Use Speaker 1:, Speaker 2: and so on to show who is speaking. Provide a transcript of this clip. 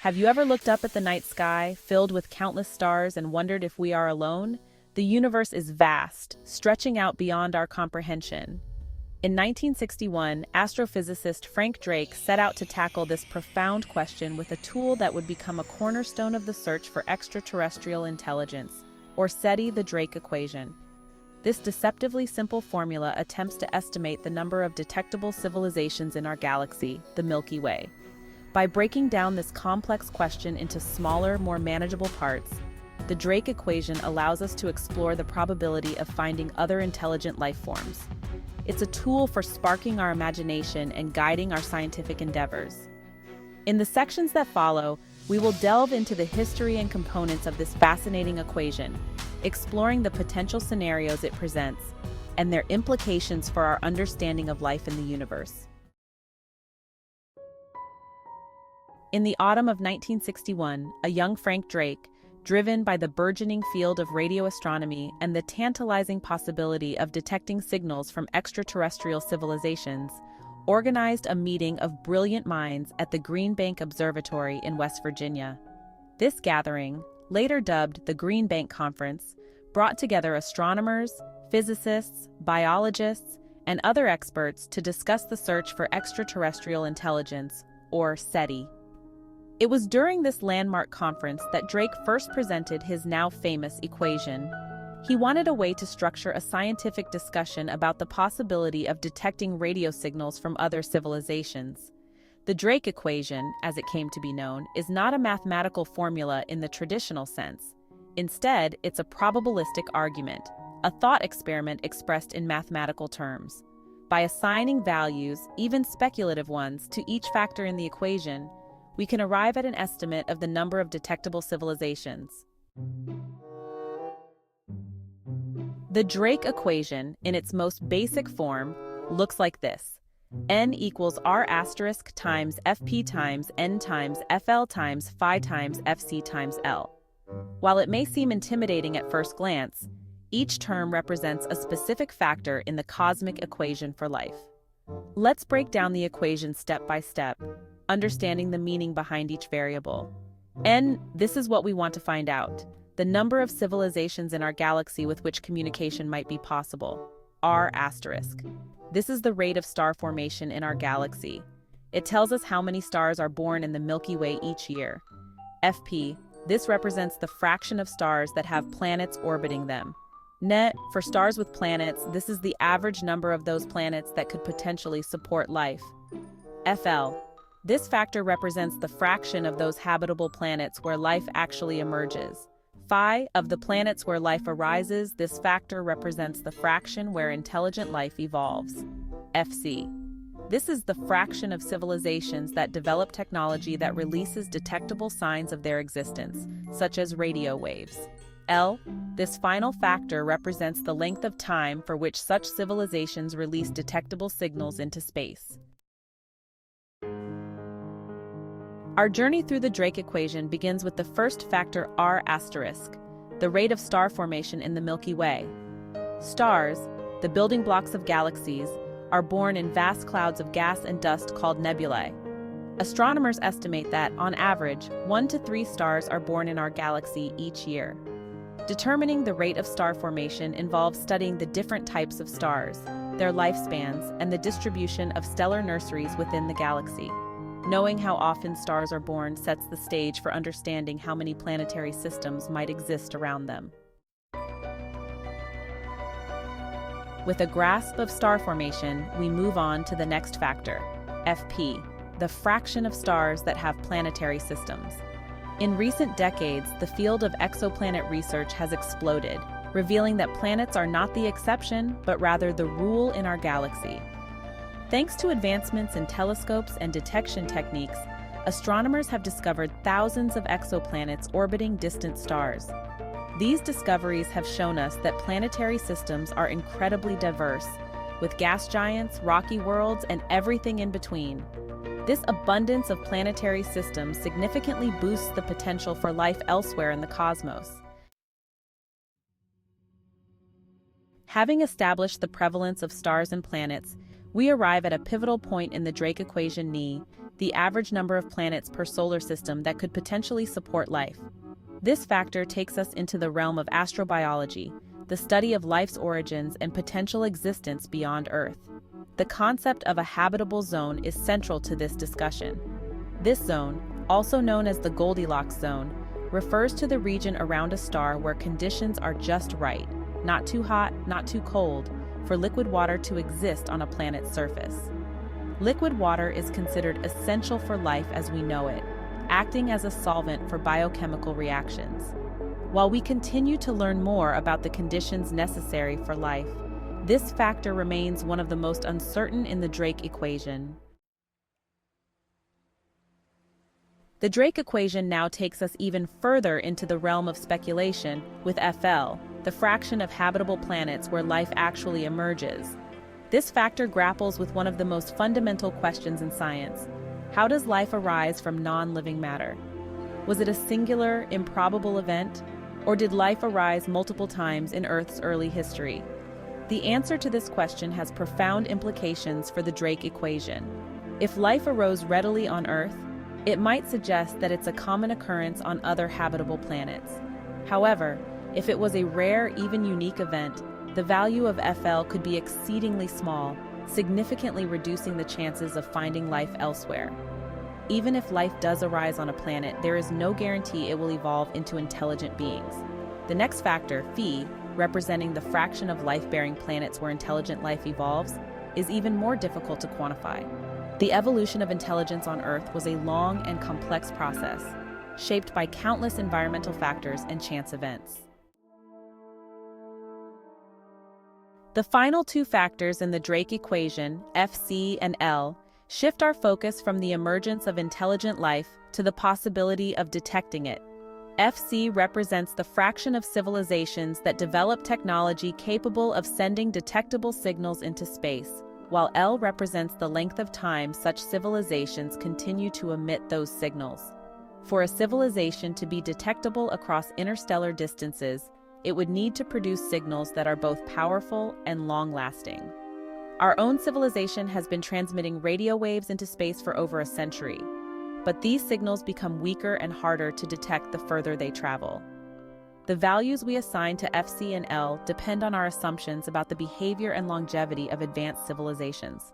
Speaker 1: Have you ever looked up at the night sky, filled with countless stars, and wondered if we are alone? The universe is vast, stretching out beyond our comprehension. In 1961, astrophysicist Frank Drake set out to tackle this profound question with a tool that would become a cornerstone of the search for extraterrestrial intelligence, or SETI, the Drake equation. This deceptively simple formula attempts to estimate the number of detectable civilizations in our galaxy, the Milky Way. By breaking down this complex question into smaller, more manageable parts, the Drake equation allows us to explore the probability of finding other intelligent life forms. It's a tool for sparking our imagination and guiding our scientific endeavors. In the sections that follow, we will delve into the history and components of this fascinating equation, exploring the potential scenarios it presents and their implications for our understanding of life in the universe. In the autumn of 1961, a young Frank Drake, driven by the burgeoning field of radio astronomy and the tantalizing possibility of detecting signals from extraterrestrial civilizations, organized a meeting of brilliant minds at the Green Bank Observatory in West Virginia. This gathering, later dubbed the Green Bank Conference, brought together astronomers, physicists, biologists, and other experts to discuss the search for extraterrestrial intelligence, or SETI. It was during this landmark conference that Drake first presented his now famous equation. He wanted a way to structure a scientific discussion about the possibility of detecting radio signals from other civilizations. The Drake equation, as it came to be known, is not a mathematical formula in the traditional sense. Instead, it's a probabilistic argument, a thought experiment expressed in mathematical terms. By assigning values, even speculative ones, to each factor in the equation, we can arrive at an estimate of the number of detectable civilizations. The Drake equation, in its most basic form, looks like this. N equals R asterisk times Fp times N times Fl times phi times Fc times L. While it may seem intimidating at first glance, each term represents a specific factor in the cosmic equation for life. Let's break down the equation step by step, understanding the meaning behind each variable. N, this is what we want to find out: the number of civilizations in our galaxy with which communication might be possible. R asterisk. This is the rate of star formation in our galaxy. It tells us how many stars are born in the Milky Way each year. Fp, this represents the fraction of stars that have planets orbiting them. Net, for stars with planets, this is the average number of those planets that could potentially support life. Fl, this factor represents the fraction of those habitable planets where life actually emerges. Phi, of the planets where life arises, this factor represents the fraction where intelligent life evolves. Fc, this is the fraction of civilizations that develop technology that releases detectable signs of their existence, such as radio waves. L, this final factor represents the length of time for which such civilizations release detectable signals into space. Our journey through the Drake equation begins with the first factor R asterisk, the rate of star formation in the Milky Way. Stars, the building blocks of galaxies, are born in vast clouds of gas and dust called nebulae. Astronomers estimate that, on average, 1 to 3 stars are born in our galaxy each year. Determining the rate of star formation involves studying the different types of stars, their lifespans, and the distribution of stellar nurseries within the galaxy. Knowing how often stars are born sets the stage for understanding how many planetary systems might exist around them. With a grasp of star formation, we move on to the next factor, Fp, the fraction of stars that have planetary systems. In recent decades, the field of exoplanet research has exploded, revealing that planets are not the exception, but rather the rule in our galaxy. Thanks to advancements in telescopes and detection techniques, astronomers have discovered thousands of exoplanets orbiting distant stars. These discoveries have shown us that planetary systems are incredibly diverse, with gas giants, rocky worlds, and everything in between. This abundance of planetary systems significantly boosts the potential for life elsewhere in the cosmos. Having established the prevalence of stars and planets, we arrive at a pivotal point in the Drake equation the average number of planets per solar system that could potentially support life. This factor takes us into the realm of astrobiology, the study of life's origins and potential existence beyond Earth. The concept of a habitable zone is central to this discussion. This zone, also known as the Goldilocks zone, refers to the region around a star where conditions are just right, not too hot, not too cold, for liquid water to exist on a planet's surface. Liquid water is considered essential for life as we know it, acting as a solvent for biochemical reactions. While we continue to learn more about the conditions necessary for life, this factor remains one of the most uncertain in the Drake equation. The Drake equation now takes us even further into the realm of speculation with FL, the fraction of habitable planets where life actually emerges. This factor grapples with one of the most fundamental questions in science. How does life arise from non-living matter? Was it a singular, improbable event, or did life arise multiple times in Earth's early history? The answer to this question has profound implications for the Drake equation. If life arose readily on Earth, it might suggest that it's a common occurrence on other habitable planets. However, if it was a rare, even unique event, the value of FL could be exceedingly small, significantly reducing the chances of finding life elsewhere. Even if life does arise on a planet, there is no guarantee it will evolve into intelligent beings. The next factor, phi, representing the fraction of life-bearing planets where intelligent life evolves, is even more difficult to quantify. The evolution of intelligence on Earth was a long and complex process, shaped by countless environmental factors and chance events. The final two factors in the Drake equation, Fc and L, shift our focus from the emergence of intelligent life to the possibility of detecting it. Fc represents the fraction of civilizations that develop technology capable of sending detectable signals into space, while L represents the length of time such civilizations continue to emit those signals. For a civilization to be detectable across interstellar distances, it would need to produce signals that are both powerful and long-lasting. Our own civilization has been transmitting radio waves into space for over a century, but these signals become weaker and harder to detect the further they travel. The values we assign to Fc and L depend on our assumptions about the behavior and longevity of advanced civilizations.